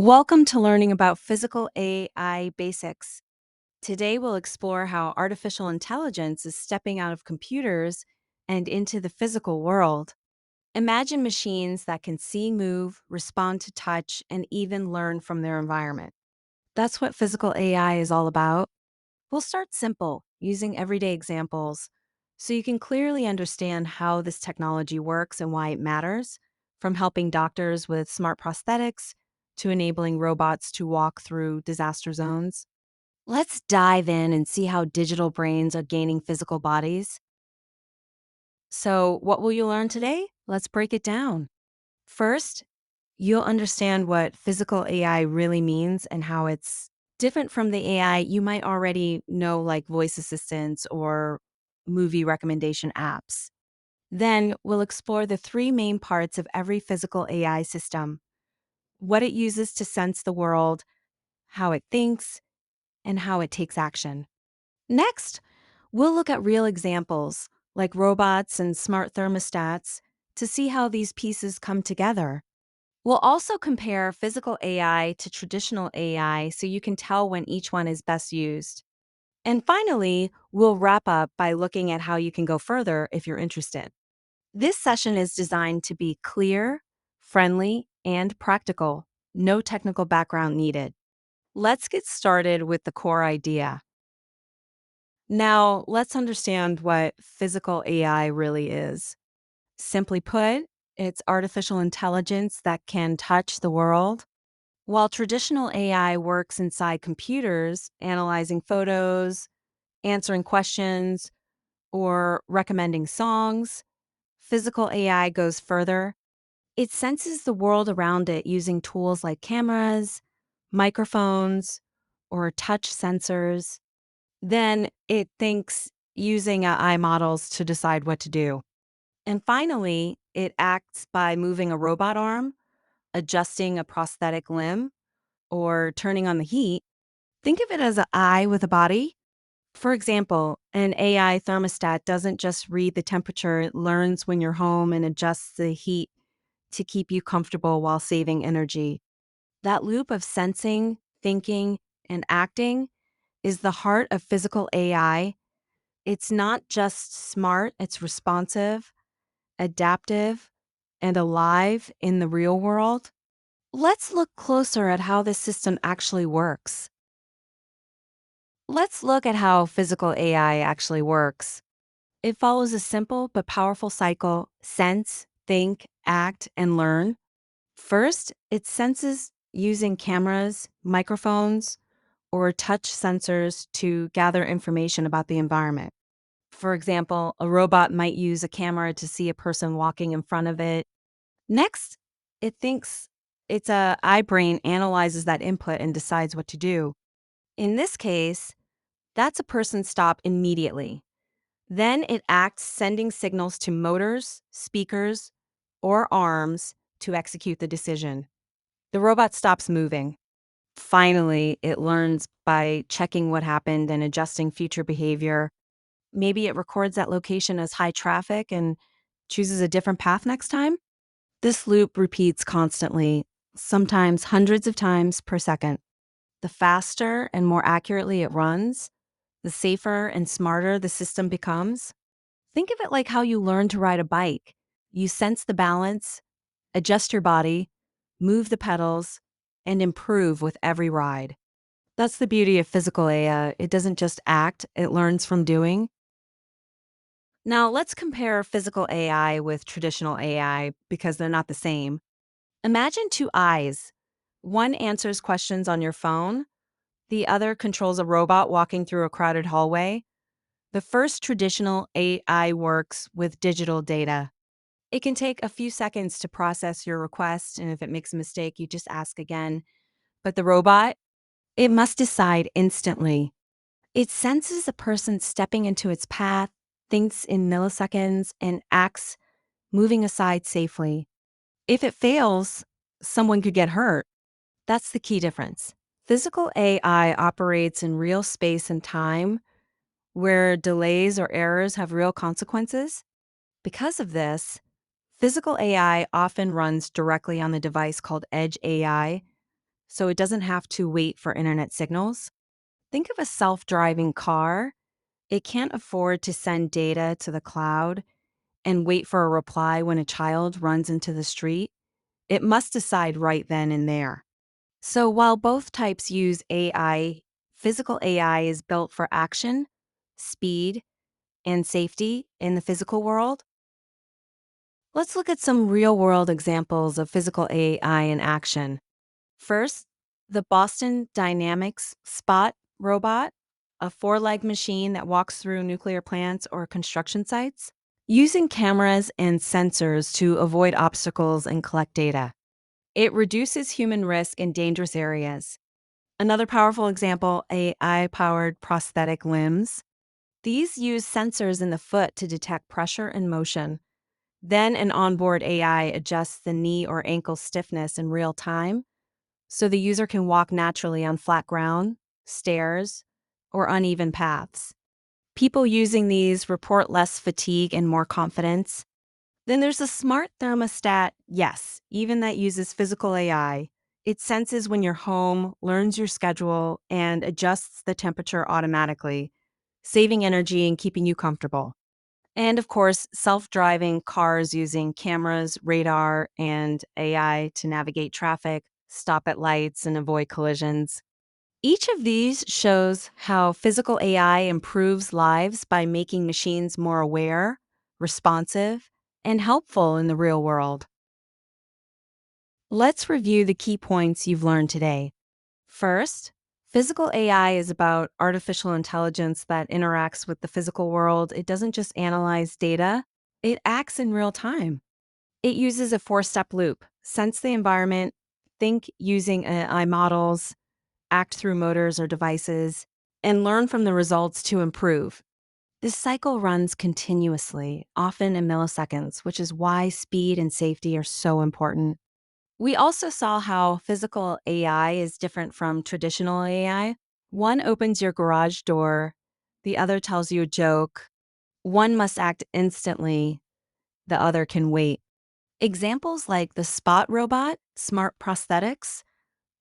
Welcome to learning about physical AI basics. Today, we'll explore how artificial intelligence is stepping out of computers and into the physical world. Imagine machines that can see, move, respond to touch, and even learn from their environment. That's what physical AI is all about. We'll start simple, using everyday examples, so you can clearly understand how this technology works and why it matters, from helping doctors with smart prosthetics to enabling robots to walk through disaster zones. Let's dive in and see how digital brains are gaining physical bodies. So, what will you learn today? Let's break it down. First, you'll understand what physical AI really means and how it's different from the AI you might already know, like voice assistants or movie recommendation apps. Then we'll explore the three main parts of every physical AI system: what it uses to sense the world, how it thinks, and how it takes action. Next, we'll look at real examples like robots and smart thermostats to see how these pieces come together. We'll also compare physical AI to traditional AI so you can tell when each one is best used. And finally, we'll wrap up by looking at how you can go further if you're interested. This session is designed to be clear, friendly, and practical. No technical background needed. Let's get started with the core idea. Now, let's understand what physical AI really is. Simply put, it's artificial intelligence that can touch the world. While traditional AI works inside computers, analyzing photos, answering questions, or recommending songs, physical AI goes further. It senses the world around it using tools like cameras, microphones, or touch sensors. Then it thinks using AI models to decide what to do. And finally, it acts by moving a robot arm, adjusting a prosthetic limb, or turning on the heat. Think of it as an eye with a body. For example, an AI thermostat doesn't just read the temperature, it learns when you're home and adjusts the heat to keep you comfortable while saving energy. That loop of sensing, thinking, and acting is the heart of physical AI. It's not just smart, it's responsive, adaptive, and alive in the real world. Let's look closer at how this system actually works. Let's look at how physical AI actually works. It follows a simple but powerful cycle: sense, think, act, and learn. First, it senses using cameras, microphones, or touch sensors to gather information about the environment. For example, a robot might use a camera to see a person walking in front of it. Next, it thinks its eye brain analyzes that input and decides what to do. In this case, that's a person stop immediately. Then it acts, sending signals to motors, speakers, or arms to execute the decision. The robot stops moving. Finally, it learns by checking what happened and adjusting future behavior. Maybe it records that location as high traffic and chooses a different path next time. This loop repeats constantly, sometimes hundreds of times per second. The faster and more accurately it runs, the safer and smarter the system becomes. Think of it like how you learn to ride a bike. You sense the balance, adjust your body, move the pedals, and improve with every ride. That's the beauty of physical AI. It doesn't just act, it learns from doing. Now, let's compare physical AI with traditional AI because they're not the same. Imagine two eyes. One answers questions on your phone, the other controls a robot walking through a crowded hallway. The first traditional AI works with digital data. It can take a few seconds to process your request, and if it makes a mistake, you just ask again. But the robot, it must decide instantly. It senses a person stepping into its path, thinks in milliseconds, and acts, moving aside safely. If it fails, someone could get hurt. That's the key difference. Physical AI operates in real space and time, where delays or errors have real consequences. Because of this, physical AI often runs directly on the device called Edge AI, so it doesn't have to wait for internet signals. Think of a self driving car. It can't afford to send data to the cloud and wait for a reply when a child runs into the street. It must decide right then and there. So while both types use AI, physical AI is built for action, speed, and safety in the physical world. Let's look at some real world examples of physical AI in action. First, the Boston Dynamics Spot robot, a four-leg machine that walks through nuclear plants or construction sites, using cameras and sensors to avoid obstacles and collect data. It reduces human risk in dangerous areas. Another powerful example, AI-powered prosthetic limbs. These use sensors in the foot to detect pressure and motion. Then an onboard AI adjusts the knee or ankle stiffness in real time so the user can walk naturally on flat ground, stairs, or uneven paths. People using these report less fatigue and more confidence. Then there's a smart thermostat, yes, even that uses physical AI. It senses when you're home, learns your schedule, and adjusts the temperature automatically, saving energy and keeping you comfortable. And of course, self driving cars using cameras, radar, and AI to navigate traffic, stop at lights, and avoid collisions. Each of these shows how physical AI improves lives by making machines more aware, responsive, and helpful in the real world. Let's review the key points you've learned today. First, physical AI is about artificial intelligence that interacts with the physical world. It doesn't just analyze data, it acts in real time. It uses a four-step loop: sense the environment, think using AI models, act through motors or devices, and learn from the results to improve. This cycle runs continuously, often in milliseconds, which is why speed and safety are so important. We also saw how physical AI is different from traditional AI. One opens your garage door, the other tells you a joke. One must act instantly, the other can wait. Examples like the Spot robot, smart prosthetics,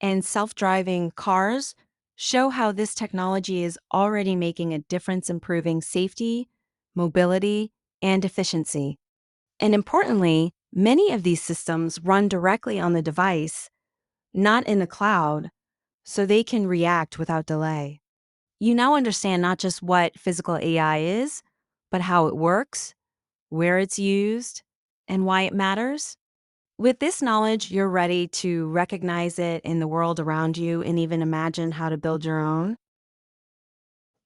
and self driving cars show how this technology is already making a difference improving safety, mobility, and efficiency. And importantly, many of these systems run directly on the device, not in the cloud, so they can react without delay. You now understand not just what physical AI is, but how it works, where it's used, and why it matters. With this knowledge, you're ready to recognize it in the world around you and even imagine how to build your own.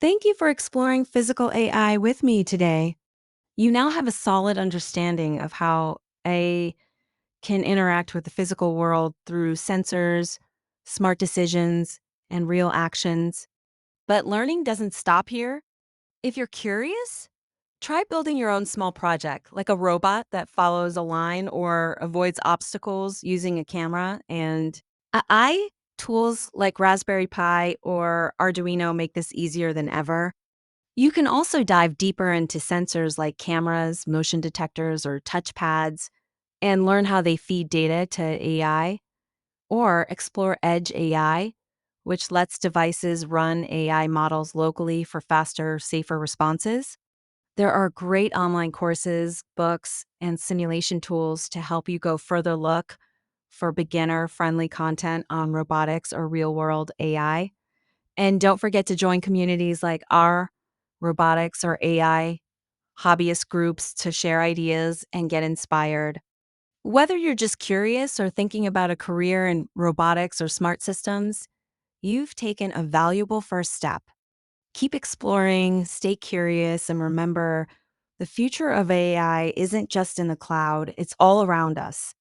Thank you for exploring physical AI with me today. You now have a solid understanding of how AI can interact with the physical world through sensors, smart decisions, and real actions. But learning doesn't stop here. If you're curious, try building your own small project, like a robot that follows a line or avoids obstacles using a camera. And AI tools like Raspberry Pi or Arduino make this easier than ever. You can also dive deeper into sensors like cameras, motion detectors, or touchpads and learn how they feed data to AI, or explore Edge AI, which lets devices run AI models locally for faster, safer responses. There are great online courses, books, and simulation tools to help you go further look for beginner-friendly content on robotics or real-world AI. And don't forget to join communities like our robotics or AI hobbyist groups to share ideas and get inspired. Whether you're just curious or thinking about a career in robotics or smart systems, you've taken a valuable first step. Keep exploring, stay curious, and remember the future of AI isn't just in the cloud, it's all around us.